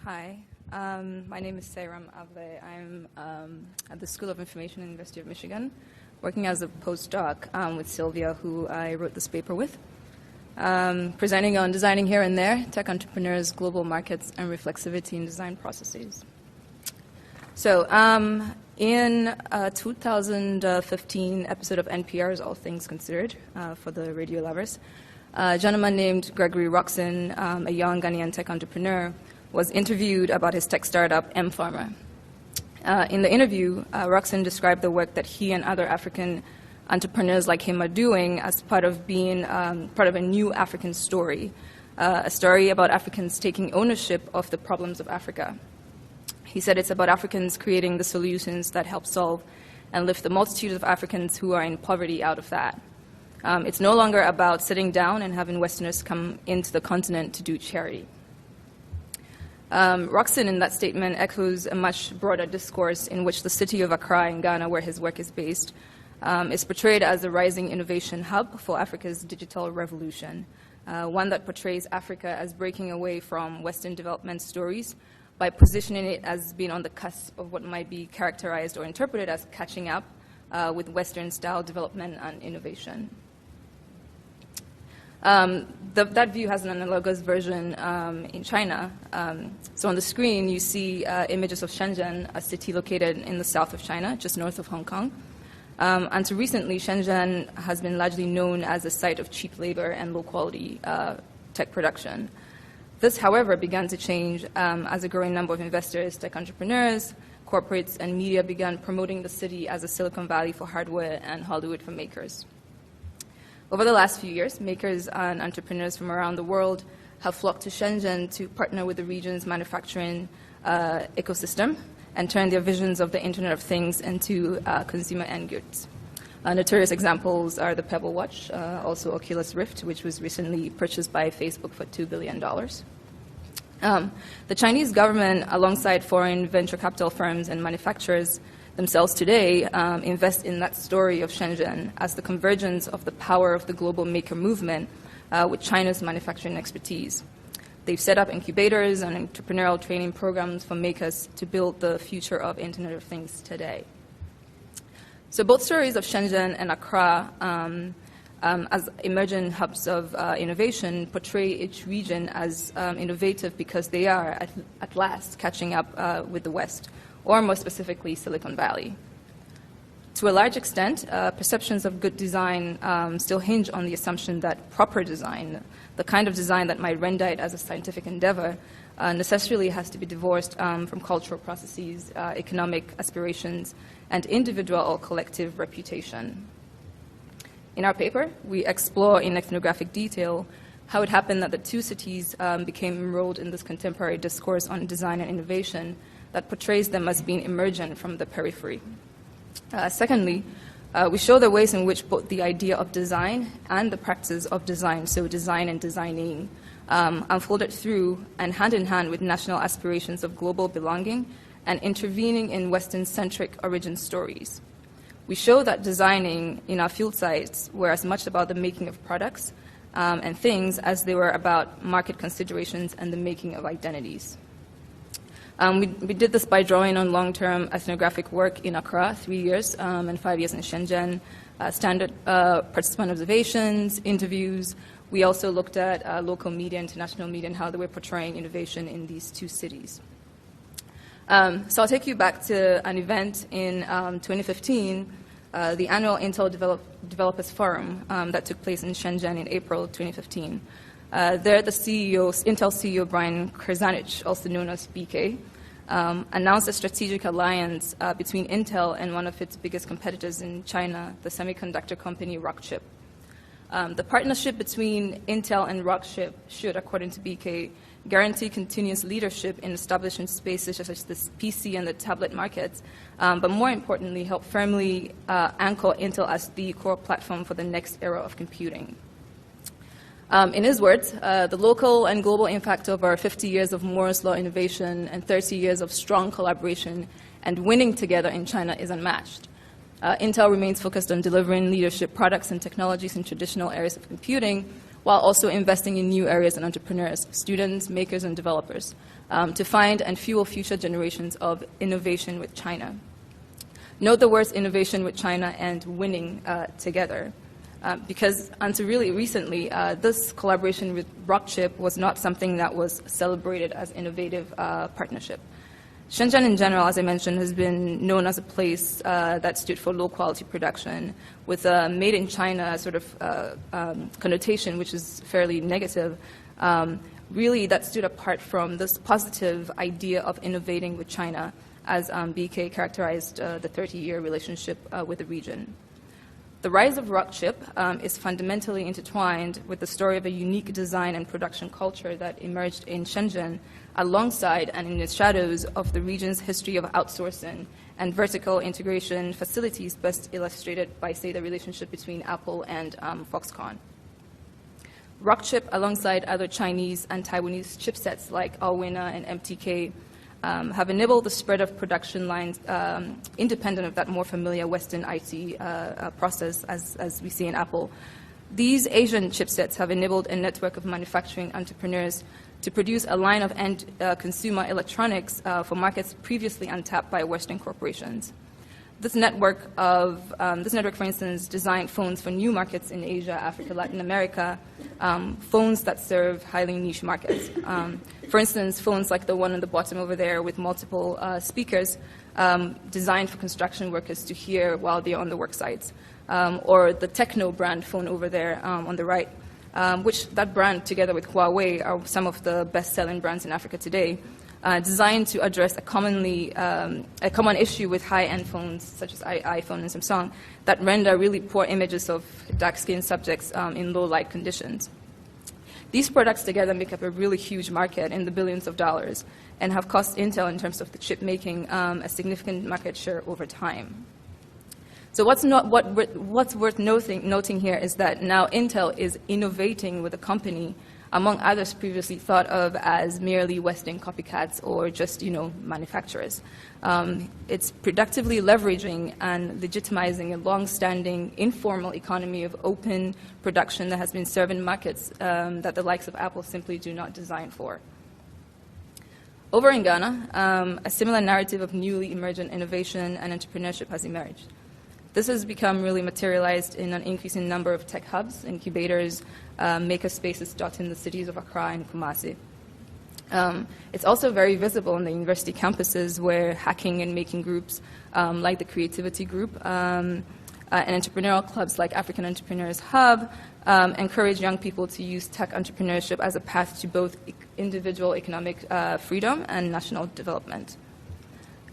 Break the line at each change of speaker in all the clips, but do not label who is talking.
Hi, my name is Seyram Avle. I'm at the School of Information at the University of Michigan, working as a postdoc with Silvia, who I wrote this paper with, presenting on designing here and there, tech entrepreneurs, global markets, and reflexivity in design processes. So in a 2015 episode of NPR's All Things Considered for the radio lovers, a gentleman named Gregory Roxon, a young Ghanaian tech entrepreneur, was interviewed about his tech startup, M-Pharma. In the interview, Roxon described the work that he and other African entrepreneurs like him are doing as part of being part of a new African story, a story about Africans taking ownership of the problems of Africa. He said it's about Africans creating the solutions that help solve and lift the multitude of Africans who are in poverty out of that. It's no longer about sitting down and having Westerners come into the continent to do charity. Roxon, in that statement, echoes a much broader discourse in which the city of Accra in Ghana, where his work is based, is portrayed as a rising innovation hub for Africa's digital revolution, one that portrays Africa as breaking away from Western development stories by positioning it as being on the cusp of what might be characterized or interpreted as catching up with Western-style development and innovation. That view has an analogous version in China. So on the screen, you see images of Shenzhen, a city located in the south of China, just north of Hong Kong. Until recently, Shenzhen has been largely known as a site of cheap labor and low-quality tech production. This, however, began to change as a growing number of investors, tech entrepreneurs, corporates, and media began promoting the city as a Silicon Valley for hardware and Hollywood for makers. Over the last few years, makers and entrepreneurs from around the world have flocked to Shenzhen to partner with the region's manufacturing ecosystem and turn their visions of the Internet of Things into consumer end goods. Notorious examples are the Pebble Watch, also Oculus Rift, which was recently purchased by Facebook for $2 billion. The Chinese government, alongside foreign venture capital firms and manufacturers, themselves today invest in that story of Shenzhen as the convergence of the power of the global maker movement with China's manufacturing expertise. They've set up incubators and entrepreneurial training programs for makers to build the future of Internet of Things today. So both stories of Shenzhen and Accra as emerging hubs of innovation portray each region as innovative because they are at last catching up with the West, or more specifically, Silicon Valley. To a large extent, perceptions of good design still hinge on the assumption that proper design, the kind of design that might render it as a scientific endeavor, necessarily has to be divorced from cultural processes, economic aspirations, and individual or collective reputation. In our paper, we explore in ethnographic detail how it happened that the two cities became enrolled in this contemporary discourse on design and innovation that portrays them as being emergent from the periphery. Secondly, we show the ways in which both the idea of design and the practice of design, so design and designing, unfolded through and hand in hand with national aspirations of global belonging and intervening in Western-centric origin stories. We show that designing in our field sites were as much about the making of products and things as they were about market considerations and the making of identities. We did this by drawing on long-term ethnographic work in Accra, 3 years, and 5 years in Shenzhen, standard participant observations, interviews. We also looked at local media, international media, and how they were portraying innovation in these two cities. So I'll take you back to an event in 2015, the annual Intel Developers Forum that took place in Shenzhen in April 2015. There, the Intel CEO Brian Krzanich, also known as BK, announced a strategic alliance between Intel and one of its biggest competitors in China, the semiconductor company Rockchip. The partnership between Intel and Rockchip should, according to BK, guarantee continuous leadership in establishing spaces such as the PC and the tablet markets, but more importantly, help firmly anchor Intel as the core platform for the next era of computing. In his words, the local and global impact of our 50 years of Moore's Law innovation and 30 years of strong collaboration and winning together in China is unmatched. Intel remains focused on delivering leadership products and technologies in traditional areas of computing, while also investing in new areas and entrepreneurs, students, makers, and developers, to find and fuel future generations of innovation with China. Note the words innovation with China and winning together. Because until really recently, this collaboration with Rockchip was not something that was celebrated as innovative partnership. Shenzhen in general, as I mentioned, has been known as a place that stood for low-quality production, with a made in China sort of connotation, which is fairly negative. Really, that stood apart from this positive idea of innovating with China, as BK characterized the 30-year relationship with the region. The rise of Rockchip is fundamentally intertwined with the story of a unique design and production culture that emerged in Shenzhen alongside and in the shadows of the region's history of outsourcing and vertical integration facilities, best illustrated by, say, the relationship between Apple and Foxconn. Rockchip, alongside other Chinese and Taiwanese chipsets like Alwina and MTK, have enabled the spread of production lines independent of that more familiar Western IT process as we see in Apple. These Asian chipsets have enabled a network of manufacturing entrepreneurs to produce a line of end consumer electronics for markets previously untapped by Western corporations. This network, for instance, designed phones for new markets in Asia, Africa, Latin America, phones that serve highly niche markets. For instance, phones like the one on the bottom over there with multiple speakers, designed for construction workers to hear while they're on the work sites, or the Techno brand phone over there on the right, which that brand, together with Huawei, are some of the best-selling brands in Africa today. Designed to address a common issue with high-end phones such as iPhone and Samsung that render really poor images of dark-skinned subjects in low-light conditions. These products together make up a really huge market in the billions of dollars and have cost Intel, in terms of the chip making, a significant market share over time. So what's worth noting here is that now Intel is innovating with a company, among others previously thought of as merely Western copycats or just, manufacturers. It's productively leveraging and legitimizing a long-standing informal economy of open production that has been serving markets that the likes of Apple simply do not design for. Over in Ghana, a similar narrative of newly emergent innovation and entrepreneurship has emerged. This has become really materialized in an increasing number of tech hubs, incubators, maker spaces dotting the cities of Accra and Kumasi. It's also very visible in the university campuses, where hacking and making groups like the Creativity Group and entrepreneurial clubs like African Entrepreneurs Hub encourage young people to use tech entrepreneurship as a path to both individual economic freedom and national development.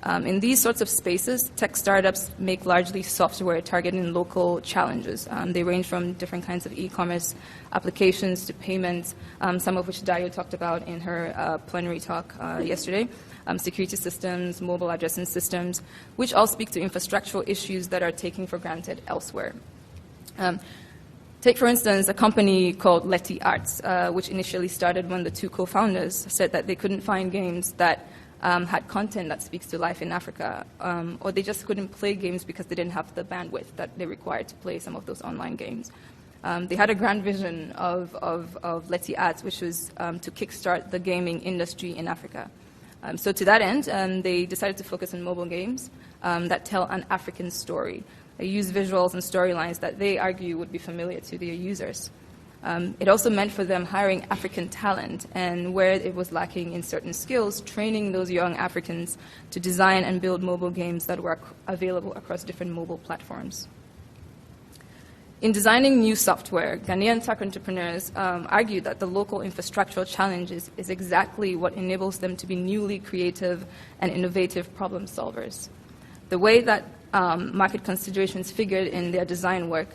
In these sorts of spaces, tech startups make largely software targeting local challenges. They range from different kinds of e-commerce applications to payments, some of which Dayo talked about in her plenary talk yesterday, security systems, mobile addressing systems, which all speak to infrastructural issues that are taken for granted elsewhere. Take, for instance, a company called Letty Arts, which initially started when the two co-founders said that they couldn't find games that had content that speaks to life in Africa, or they just couldn't play games because they didn't have the bandwidth that they required to play some of those online games. They had a grand vision of Letty Arts, which was to kickstart the gaming industry in Africa. So to that end, they decided to focus on mobile games that tell an African story. They use visuals and storylines that they argue would be familiar to their users. It also meant for them hiring African talent, and where it was lacking in certain skills, training those young Africans to design and build mobile games that were available across different mobile platforms. In designing new software, Ghanaian tech entrepreneurs argued that the local infrastructural challenges is exactly what enables them to be newly creative and innovative problem solvers. The way that market considerations figured in their design work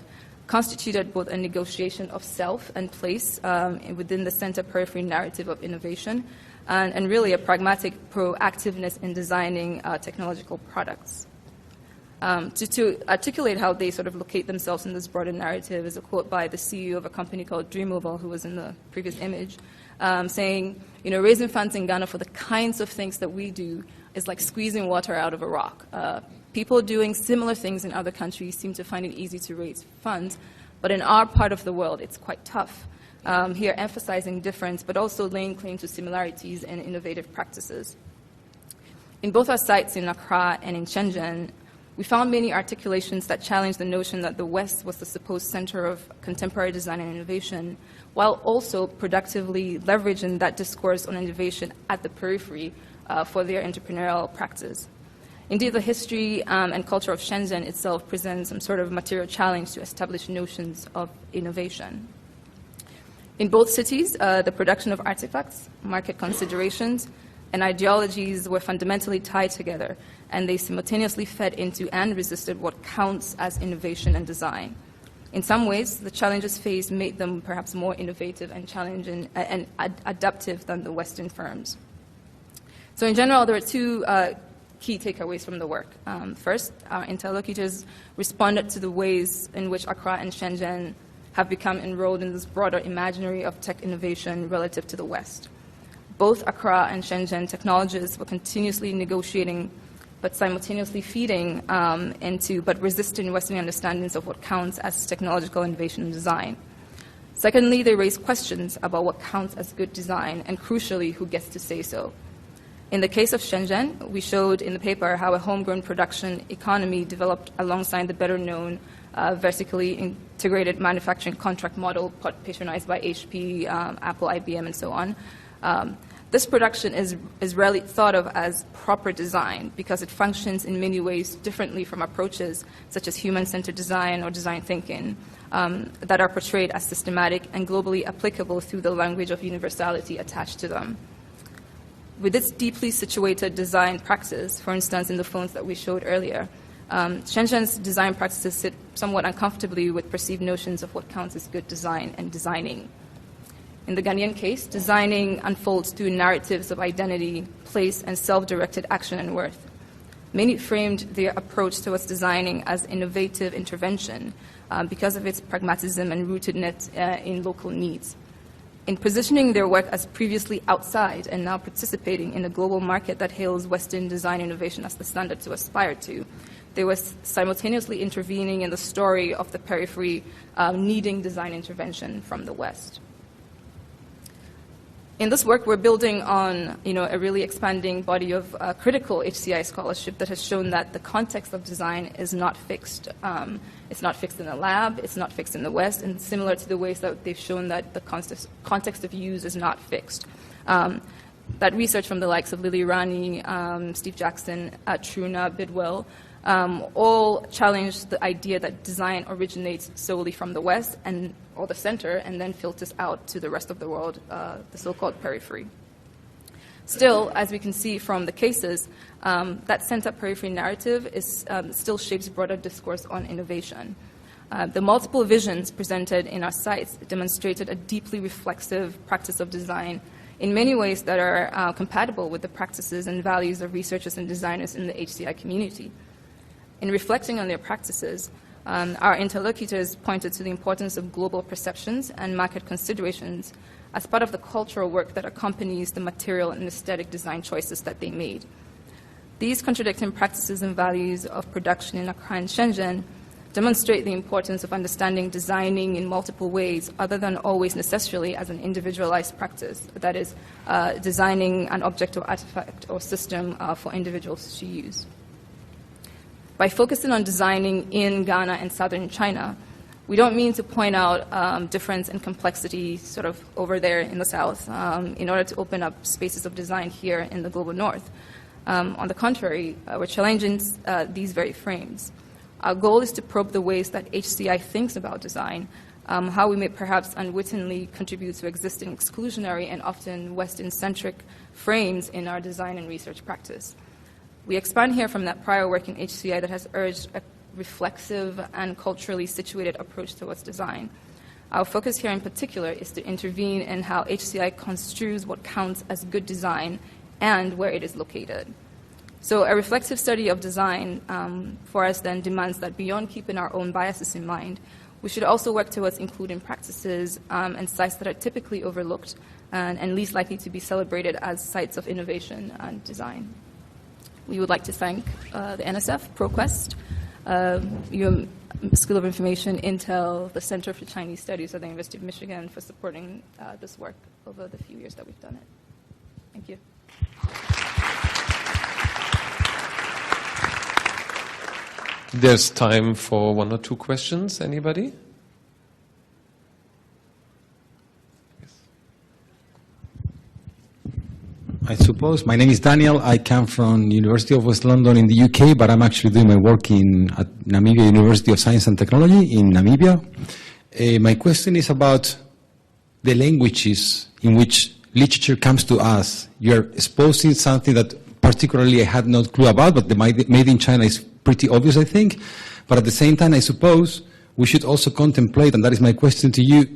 constituted both a negotiation of self and place within the center-periphery narrative of innovation, and really a pragmatic proactiveness in designing technological products. To articulate how they sort of locate themselves in this broader narrative is a quote by the CEO of a company called Dream Mobile, who was in the previous image, saying, raising funds in Ghana for the kinds of things that we do is like squeezing water out of a rock. People doing similar things in other countries seem to find it easy to raise funds, but in our part of the world, it's quite tough. here emphasizing difference, but also laying claim to similarities in innovative practices. In both our sites in Accra and in Shenzhen, we found many articulations that challenged the notion that the West was the supposed center of contemporary design and innovation, while also productively leveraging that discourse on innovation at the periphery for their entrepreneurial practice. Indeed, the history and culture of Shenzhen itself presents some sort of material challenge to establish notions of innovation. In both cities, the production of artifacts, market considerations, and ideologies were fundamentally tied together, and they simultaneously fed into and resisted what counts as innovation and design. In some ways, the challenges faced made them perhaps more innovative and challenging and adaptive than the Western firms. So in general, there are two key takeaways from the work. First, our interlocutors responded to the ways in which Accra and Shenzhen have become enrolled in this broader imaginary of tech innovation relative to the West. Both Accra and Shenzhen technologists were continuously negotiating but simultaneously feeding into but resisting Western understandings of what counts as technological innovation and design. Secondly, they raise questions about what counts as good design and, crucially, who gets to say so. In the case of Shenzhen, we showed in the paper how a homegrown production economy developed alongside the better-known vertically integrated manufacturing contract model patronized by HP, Apple, IBM, and so on. This production is rarely thought of as proper design because it functions in many ways differently from approaches such as human-centered design or design thinking that are portrayed as systematic and globally applicable through the language of universality attached to them. With this deeply situated design practice, for instance, in the phones that we showed earlier, Shenzhen's design practices sit somewhat uncomfortably with perceived notions of what counts as good design and designing. In the Ghanaian case, designing unfolds through narratives of identity, place, and self-directed action and worth. Many framed their approach towards designing as innovative intervention because of its pragmatism and rootedness in local needs. In positioning their work as previously outside and now participating in a global market that hails Western design innovation as the standard to aspire to, they were simultaneously intervening in the story of the periphery needing design intervention from the West. In this work, we're building on a really expanding body of critical HCI scholarship that has shown that the context of design is not fixed. It's not fixed in the lab, it's not fixed in the West, and similar to the ways that they've shown that the context of use is not fixed. That research from the likes of Lily Rani, Steve Jackson, Truna, Bidwell, all challenge the idea that design originates solely from the West or the center and then filters out to the rest of the world, the so-called periphery. Still, as we can see from the cases, that center-periphery narrative still shapes broader discourse on innovation. The multiple visions presented in our sites demonstrated a deeply reflexive practice of design in many ways that are compatible with the practices and values of researchers and designers in the HCI community. In reflecting on their practices, our interlocutors pointed to the importance of global perceptions and market considerations as part of the cultural work that accompanies the material and aesthetic design choices that they made. These contradicting practices and values of production in Accra and Shenzhen demonstrate the importance of understanding designing in multiple ways other than always necessarily as an individualized practice, that is, designing an object or artifact or system for individuals to use. By focusing on designing in Ghana and southern China, we don't mean to point out difference and complexity sort of over there in the south in order to open up spaces of design here in the global north. On the contrary, we're challenging these very frames. Our goal is to probe the ways that HCI thinks about design, how we may perhaps unwittingly contribute to existing exclusionary and often Western-centric frames in our design and research practice. We expand here from that prior work in HCI that has urged a reflexive and culturally situated approach towards design. Our focus here in particular is to intervene in how HCI construes what counts as good design and where it is located. So a reflexive study of design for us then demands that beyond keeping our own biases in mind, we should also work towards including practices and sites that are typically overlooked and least likely to be celebrated as sites of innovation and design. We would like to thank the NSF, ProQuest, School of Information, Intel, the Center for Chinese Studies at the University of Michigan for supporting this work over the few years that we've done it. Thank you.
There's time for 1 or 2 questions. Anybody?
I suppose. My name is Daniel. I come from University of West London in the UK, but I'm actually doing my work at Namibia University of Science and Technology in Namibia. My question is about the languages in which literature comes to us. You're exposing something that particularly I had no clue about, but the made in China is pretty obvious, I think. But at the same time, I suppose we should also contemplate, and that is my question to you,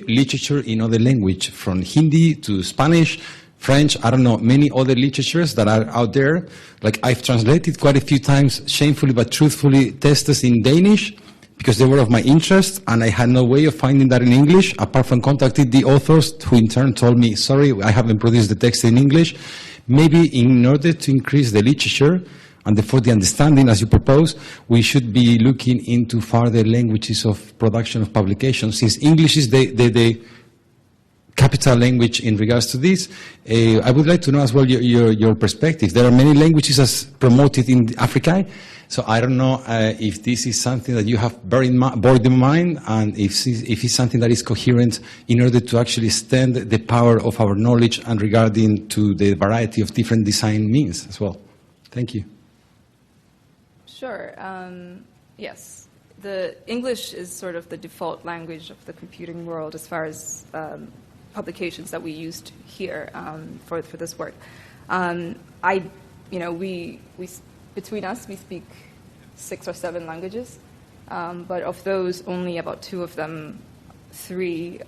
literature in other language, from Hindi to Spanish, French, I don't know, many other literatures that are out there. Like I've translated quite a few times, shamefully but truthfully, texts in Danish because they were of my interest, and I had no way of finding that in English, apart from contacting the authors, who in turn told me, sorry, I haven't produced the text in English. Maybe in order to increase the literature, and therefore the understanding, as you propose, we should be looking into further languages of production of publications, since English is the capital language in regards to this. I would like to know as well your perspective. There are many languages as promoted in Africa, so I don't know if this is something that you have borne in mind, and if it's something that is coherent in order to actually extend the power of our knowledge and regarding to the variety of different design means as well. Thank you.
Sure. Yes. The English is sort of the default language of the computing world as far as publications that we used here for this work. Between us, we speak 6 or 7 languages, but of those, only about 2 of them, 3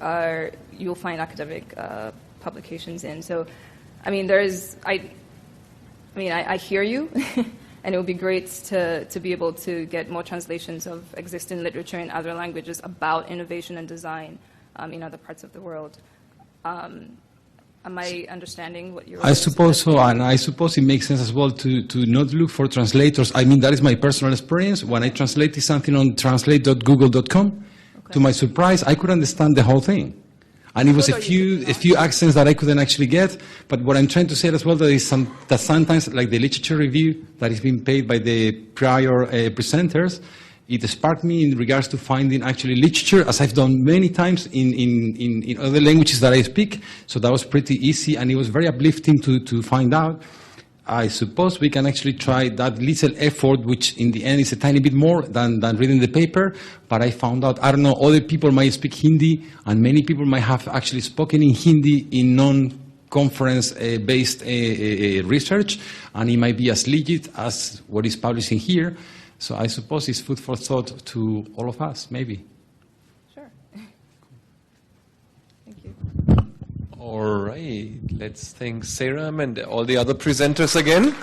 you'll find academic publications in. So, I mean, I hear you, and it would be great to be able to get more translations of existing literature in other languages about innovation and design in other parts of the world. Am I understanding what you're...
I suppose so, and I suppose it makes sense as well to not look for translators. I mean, that is my personal experience. When I translated something on translate.google.com, to my surprise, I could understand the whole thing. And it was a few accents that I couldn't actually get. But what I'm trying to say as well, that sometimes, like the literature review that is being paid by the prior presenters, it sparked me in regards to finding actually literature, as I've done many times in other languages that I speak. So that was pretty easy, and it was very uplifting to find out. I suppose we can actually try that little effort, which in the end is a tiny bit more than reading the paper. But I found out, I don't know, other people might speak Hindi, and many people might have actually spoken in Hindi in non-conference-based research, and it might be as legit as what is published in here. So I suppose it's food for thought to all of us, maybe.
Sure. Thank you.
All right. Let's thank Seyram and all the other presenters again.